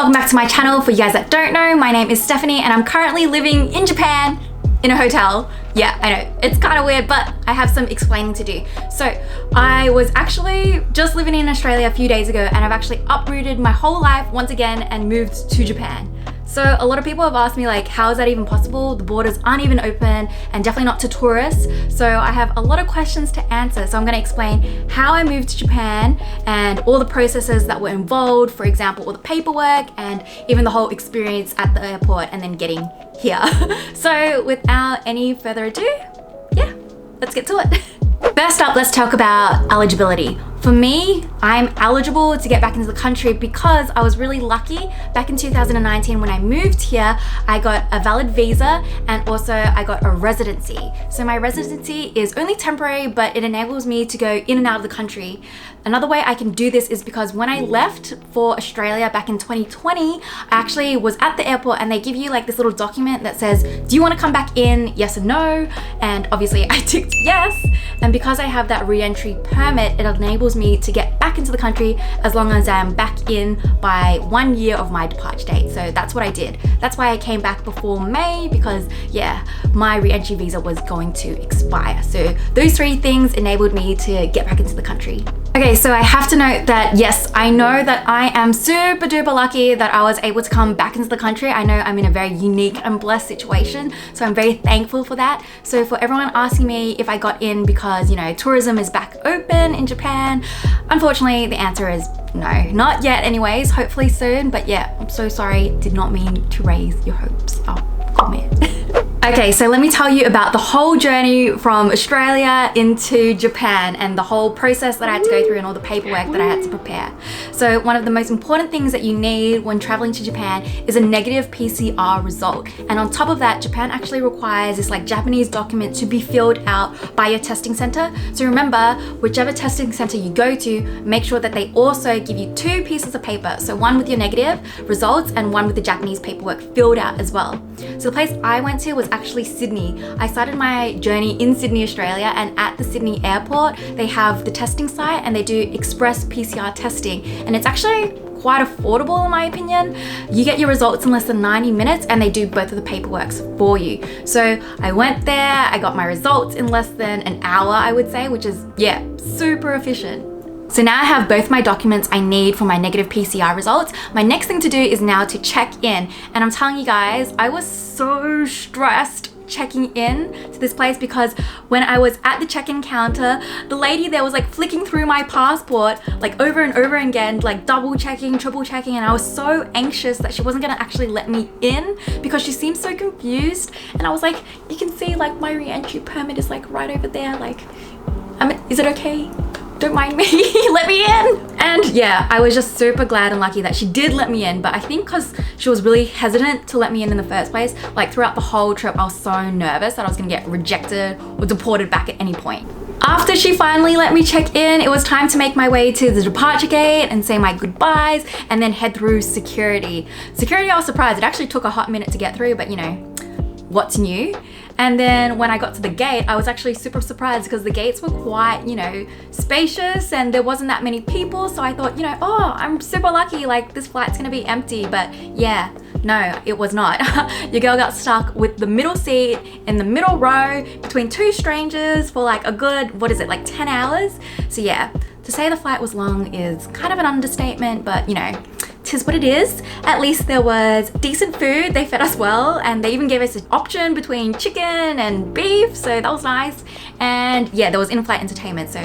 welcome back to my channel. For you guys that don't know, my name is Stephanie and I'm currently living in Japan in a hotel. Yeah, I know, it's kind of weird, but I have some explaining to do. So I was actually just living in Australia a few days ago and I've actually uprooted my whole life once again and moved to Japan. So a lot of people have asked me like, how is that even possible? The borders aren't even open and definitely not to tourists. So I have a lot of questions to answer. So I'm gonna explain how I moved to Japan and all the processes that were involved. For example, all the paperwork and even the whole experience at the airport and then getting here. So without any further ado, yeah, let's get to it. First up, let's talk about eligibility. For me, I'm eligible to get back into the country because I was really lucky. Back in 2019 when I moved here, I got a valid visa and also I got a residency. So my residency is only temporary, but it enables me to go in and out of the country. Another way I can do this is because when I left for Australia back in 2020, I actually was at the airport and they give you like this little document that says, do you want to come back in, yes or no? And obviously I ticked yes. And because I have that re-entry permit, it enables me to get back into the country as long as I'm back in by 1 year of my departure date. So that's what I did. That's why I came back before May, because yeah, my re-entry visa was going to expire. So those three things enabled me to get back into the country. Okay, so I have to note that yes, I know that I am super duper lucky that I was able to come back into the country. I know I'm in a very unique and blessed situation, so I'm very thankful for that. So for everyone asking me if I got in because, you know, tourism is back open in Japan, unfortunately the answer is no, not yet anyways, hopefully soon. But yeah, I'm so sorry, did not mean to raise your hopes. Oh, come here. Okay, so let me tell you about the whole journey from Australia into Japan and the whole process that I had to go through and all the paperwork that I had to prepare. So one of the most important things that you need when traveling to Japan is a negative PCR result. And on top of that, Japan actually requires this like Japanese document to be filled out by your testing center. So remember, whichever testing center you go to, make sure that they also give you 2 pieces of paper. So one with your negative results and one with the Japanese paperwork filled out as well. So the place I went to was actually Sydney. I started my journey in Sydney, Australia, and at the Sydney airport, they have the testing site and they do express PCR testing. And it's actually quite affordable in my opinion. You get your results in less than 90 minutes and they do both of the paperworks for you. So I went there, I got my results in less than an hour, I would say, which is, yeah, super efficient. So now I have both my documents I need for my negative PCR results. My next thing to do is now to check in. And I'm telling you guys, I was so stressed checking in to this place because when I was at the check-in counter, the lady there was like flicking through my passport like over and over again, like double checking, triple checking, and I was so anxious that she wasn't gonna actually let me in because she seemed so confused. And I was like, you can see like my re-entry permit is like right over there, like, is it okay? Don't mind me, let me in. And yeah, I was just super glad and lucky that she did let me in, but I think because she was really hesitant to let me in the first place, like throughout the whole trip, I was so nervous that I was gonna get rejected or deported back at any point. After she finally let me check in, it was time to make my way to the departure gate and say my goodbyes and then head through security. Security, I was surprised. It actually took a hot minute to get through, but you know, what's new? And then when I got to the gate, I was actually super surprised because the gates were quite, you know, spacious and there wasn't that many people. So I thought, you know, oh, I'm super lucky, like this flight's gonna be empty. But yeah, no, it was not. Your girl got stuck with the middle seat in the middle row between 2 strangers for like a good, what is it, like 10 hours? So yeah, to say the flight was long is kind of an understatement, but you know, tis what it is. At least there was decent food, they fed us well, and they even gave us an option between chicken and beef, so that was nice. And yeah, there was in-flight entertainment, so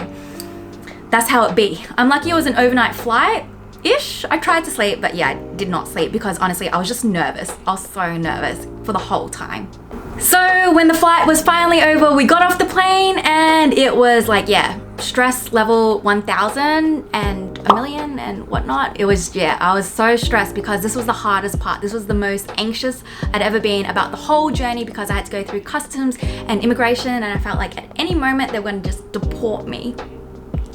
that's how it be. I'm lucky it was an overnight flight-ish. I tried to sleep, but yeah, I did not sleep because honestly, I was just nervous. I was so nervous for the whole time. So when the flight was finally over, we got off the plane and it was like, yeah, stress level 1000 and a million and whatnot. It was, yeah, I was so stressed because this was the hardest part. This was the most anxious I'd ever been about the whole journey because I had to go through customs and immigration and I felt like at any moment they were going to just deport me.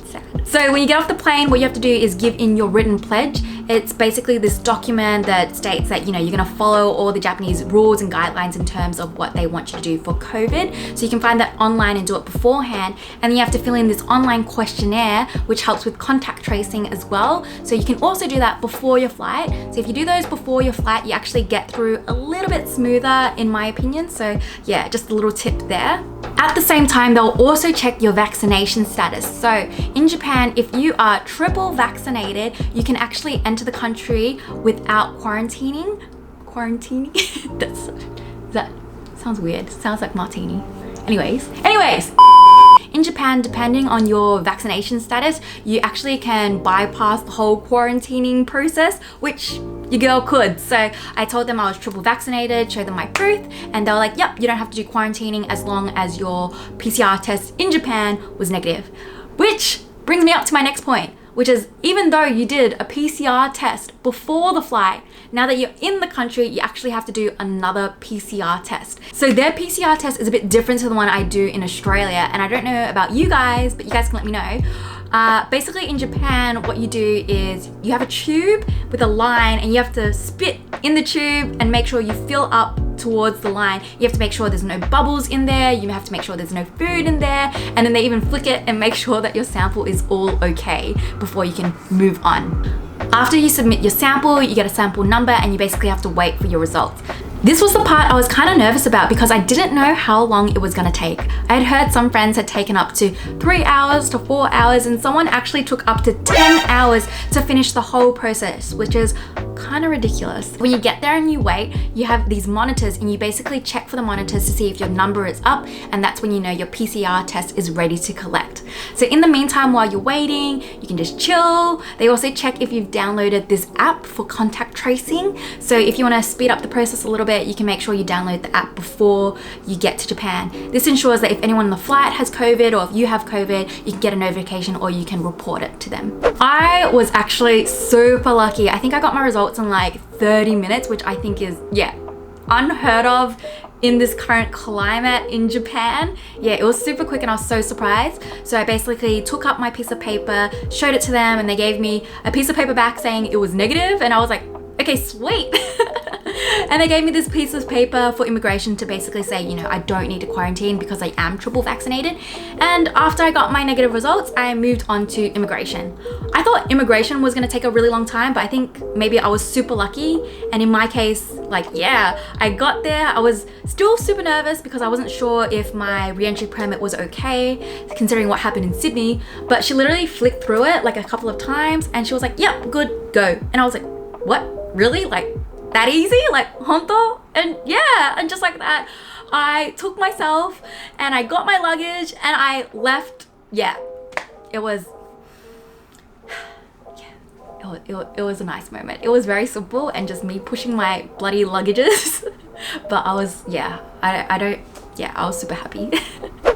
Sad. So when you get off the plane, what you have to do is give in your written pledge. It's basically this document that states that, you know, you're gonna follow all the Japanese rules and guidelines in terms of what they want you to do for COVID. So you can find that online and do it beforehand. And then you have to fill in this online questionnaire, which helps with contact tracing as well. So you can also do that before your flight. So if you do those before your flight, you actually get through a little bit smoother, in my opinion. So yeah, just a little tip there. At the same time, they'll also check your vaccination status. So in Japan, if you are triple vaccinated, you can actually enter the country without quarantining. That sounds weird. Sounds like martini. Anyways. In Japan, depending on your vaccination status, you actually can bypass the whole quarantining process, which your girl could. So I told them I was triple vaccinated, showed them my proof, and they were like, yep, you don't have to do quarantining as long as your PCR test in Japan was negative. Which brings me up to my next point, which is even though you did a PCR test before the flight, now that you're in the country, you actually have to do another PCR test. So their PCR test is a bit different to the one I do in Australia. And I don't know about you guys, but you guys can let me know. Basically in Japan, what you do is you have a tube with a line and you have to spit in the tube and make sure you fill up towards the line. You have to make sure there's no bubbles in there. You have to make sure there's no food in there. And then they even flick it and make sure that your sample is all okay before you can move on. After you submit your sample, you get a sample number and you basically have to wait for your results. This was the part I was kind of nervous about because I didn't know how long it was gonna take. I had heard some friends had taken up to 3 hours to 4 hours, and someone actually took up to 10 hours to finish the whole process, which is kind of ridiculous. When you get there and you wait, you have these monitors and you basically check for the monitors to see if your number is up, and that's when you know your PCR test is ready to collect. So in the meantime, while you're waiting, you can just chill. They also check if you've downloaded this app for contact tracing. So if you want to speed up the process a little bit, you can make sure you download the app before you get to Japan. This ensures that if anyone on the flight has COVID or if you have COVID, you can get a notification or you can report it to them. I was actually super lucky. I think I got my results in like 30 minutes, which I think is, yeah, unheard of in this current climate in Japan. Yeah, it was super quick and I was so surprised. So I basically took up my piece of paper, showed it to them, and they gave me a piece of paper back saying it was negative, and I was like, okay, sweet. And they gave me this piece of paper for immigration to basically say, you know, I don't need to quarantine because I am triple vaccinated. And after I got my negative results, I moved on to immigration. I thought immigration was gonna take a really long time, but I think maybe I was super lucky. And in my case, like, yeah, I got there. I was still super nervous because I wasn't sure if my re-entry permit was okay, considering what happened in Sydney. But she literally flicked through it like a couple of times and she was like, yep, good, go. And I was like, what, really? Like, that easy? Like, honto? And yeah, and just like that, I took myself and I got my luggage and I left. Yeah, it was a nice moment. It was very simple and just me pushing my bloody luggages. But I was, yeah, I was super happy.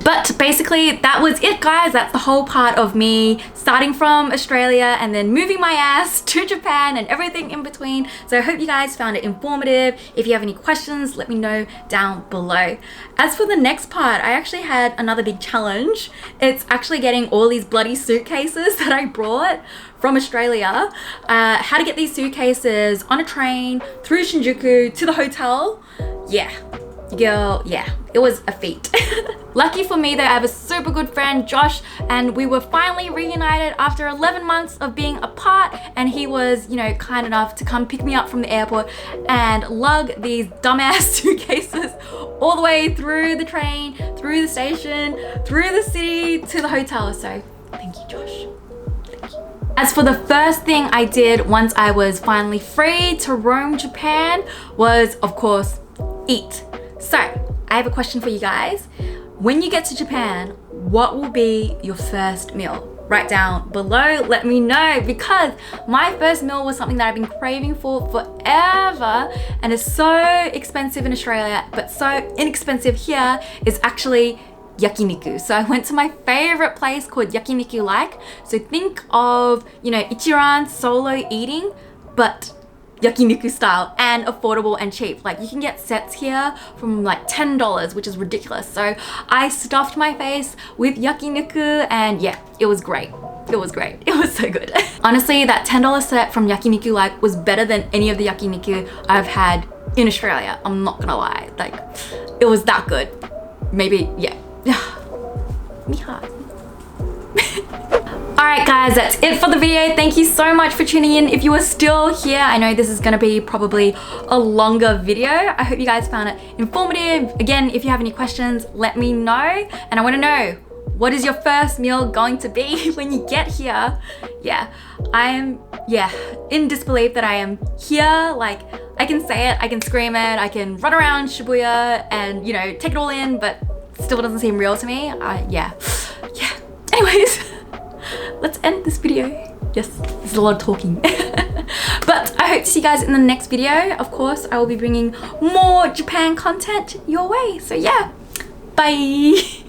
But basically that was it, guys. That's the whole part of me starting from Australia and then moving my ass to Japan and everything in between. So I hope you guys found it informative. If you have any questions, let me know down below. As for the next part, I actually had another big challenge. It's actually getting all these bloody suitcases that I brought from Australia. How to get these suitcases on a train through Shinjuku to the hotel. Yeah, girl, yeah, it was a feat. Lucky for me though, I have a super good friend, Josh, and we were finally reunited after 11 months of being apart, and he was, you know, kind enough to come pick me up from the airport and lug these dumbass suitcases all the way through the train, through the station, through the city to the hotel. So thank you, Josh. As for the first thing I did once I was finally free to roam Japan was, of course, eat. So I have a question for you guys. When you get to Japan, what will be your first meal? Write down below, let me know, because my first meal was something that I've been craving for forever, and it's so expensive in Australia, but so inexpensive here, is actually yakiniku. So I went to my favorite place called Yakiniku Like. So think of, you know, Ichiran solo eating, but yakiniku style, and affordable and cheap. Like, you can get sets here from like $10, which is ridiculous. So I stuffed my face with yakiniku and yeah, it was great. it was great. It was so good. Honestly, that $10 set from yakiniku like was better than any of the yakiniku I've had in Australia. I'm not gonna lie. Like, it was that good. Maybe, yeah. Me hard. Alright guys, that's it for the video. Thank you so much for tuning in. If you are still here, I know this is gonna be probably a longer video. I hope you guys found it informative. Again, if you have any questions, let me know. And I wanna know, what is your first meal going to be when you get here? Yeah, I am, in disbelief that I am here. Like, I can say it, I can scream it, I can run around Shibuya and, you know, take it all in, but still doesn't seem real to me. Yeah. Anyways, let's end this video. Yes, this is a lot of talking. But I hope to see you guys in the next video. Of course, I will be bringing more Japan content your way. So yeah, bye.